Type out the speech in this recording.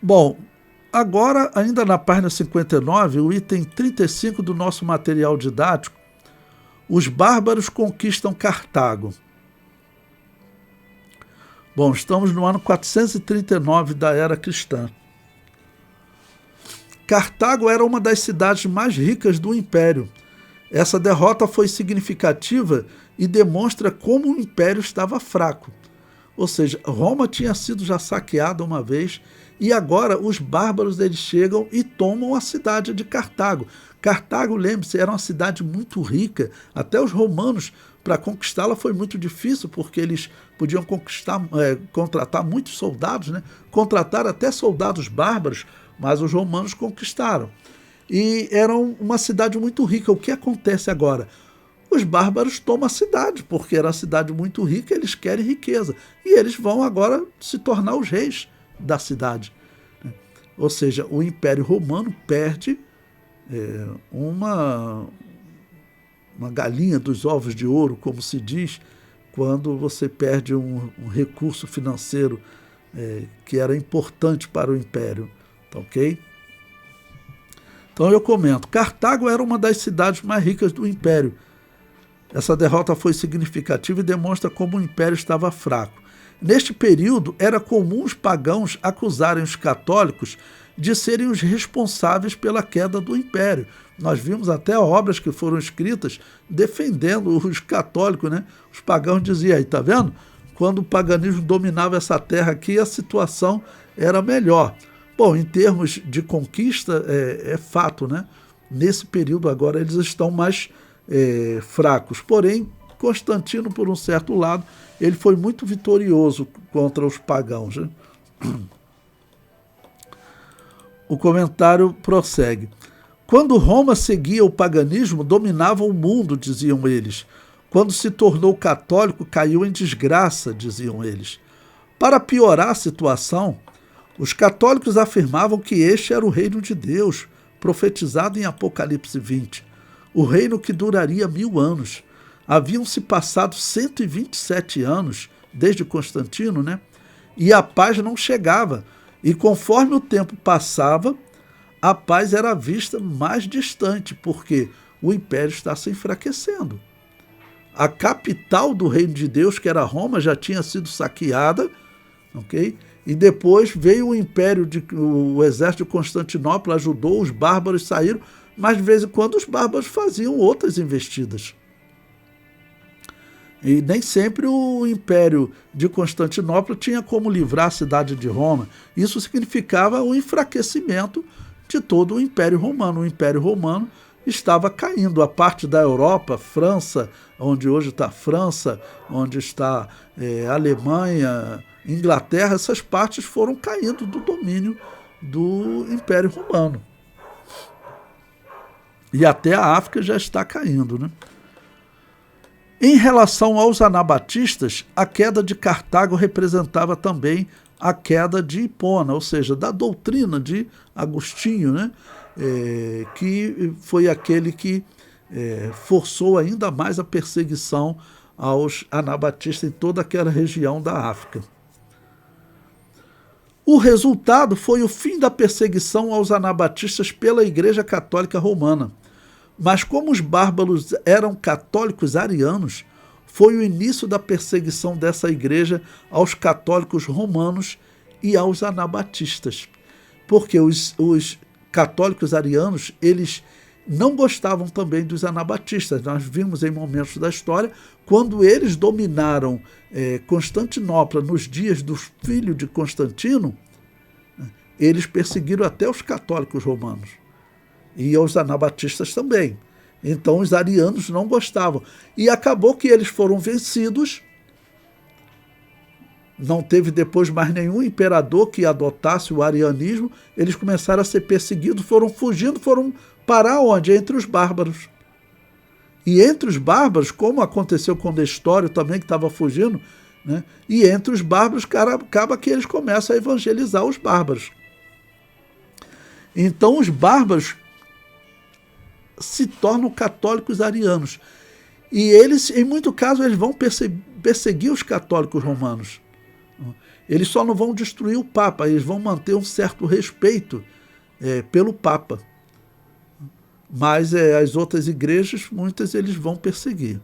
Bom, agora, ainda na página 59, o item 35 do nosso material didático, os bárbaros conquistam Cartago. Bom, estamos no ano 439 da era cristã. Cartago era uma das cidades mais ricas do Império. Essa derrota foi significativa e demonstra como o Império estava fraco. Ou seja, Roma tinha sido já saqueada uma vez e agora os bárbaros eles chegam e tomam a cidade de Cartago. Cartago, lembre-se, era uma cidade muito rica. Até os romanos, para conquistá-la foi muito difícil, porque eles podiam contratar muitos soldados, né? Contratar até soldados bárbaros, mas os romanos conquistaram. E era uma cidade muito rica. O que acontece agora? Os bárbaros tomam a cidade, porque era uma cidade muito rica, eles querem riqueza. E eles vão agora se tornar os reis da cidade. Ou seja, o Império Romano perde uma galinha dos ovos de ouro, como se diz, quando você perde um recurso financeiro que era importante para o Império. Tá, ok? Então eu comento, Cartago era uma das cidades mais ricas do Império. Essa derrota foi significativa e demonstra como o Império estava fraco. Neste período, era comum os pagãos acusarem os católicos de serem os responsáveis pela queda do Império. Nós vimos até obras que foram escritas defendendo os católicos, né? Os pagãos diziam, aí, tá vendo? Quando o paganismo dominava essa terra aqui, a situação era melhor. Bom, em termos de conquista, é fato, né? Nesse período agora eles estão mais fracos. Porém, Constantino, por um certo lado, ele foi muito vitorioso contra os pagãos, né? O comentário prossegue. Quando Roma seguia o paganismo, dominava o mundo, diziam eles. Quando se tornou católico, caiu em desgraça, diziam eles. Para piorar a situação, os católicos afirmavam que este era o reino de Deus, profetizado em Apocalipse 20. O reino que duraria 1000 anos. Haviam se passado 127 anos, desde Constantino, né? E a paz não chegava. E conforme o tempo passava, a paz era vista mais distante, porque o império está se enfraquecendo. A capital do reino de Deus, que era Roma, já tinha sido saqueada, ok? E depois veio o exército de Constantinopla, ajudou, os bárbaros saíram, mas de vez em quando os bárbaros faziam outras investidas. E nem sempre o Império de Constantinopla tinha como livrar a cidade de Roma. Isso significava o enfraquecimento de todo o Império Romano. O Império Romano estava caindo. A parte da Europa, França, onde hoje está a França, onde está a Alemanha, Inglaterra, essas partes foram caindo do domínio do Império Romano. E até a África já está caindo, né? Em relação aos anabatistas, a queda de Cartago representava também a queda de Hipona, ou seja, da doutrina de Agostinho, né? Que foi aquele que forçou ainda mais a perseguição aos anabatistas em toda aquela região da África. O resultado foi o fim da perseguição aos anabatistas pela Igreja Católica Romana. Mas como os bárbaros eram católicos arianos, foi o início da perseguição dessa igreja aos católicos romanos e aos anabatistas. Porque os católicos arianos, eles não gostavam também dos anabatistas. Nós vimos em momentos da história, quando eles dominaram Constantinopla nos dias do filho de Constantino, eles perseguiram até os católicos romanos. E aos anabatistas também. Então os arianos não gostavam. E acabou que eles foram vencidos. Não teve depois mais nenhum imperador que adotasse o arianismo. Eles começaram a ser perseguidos, foram fugindo, foram parar onde? Entre os bárbaros. E entre os bárbaros, como aconteceu com Nestório também, que estava fugindo, né? E entre os bárbaros, acaba que eles começam a evangelizar os bárbaros. Então os bárbaros se tornam católicos arianos. E eles, em muito caso, eles vão perseguir os católicos romanos. Eles só não vão destruir o Papa, eles vão manter um certo respeito pelo Papa. Mas as outras igrejas, muitas eles vão perseguir.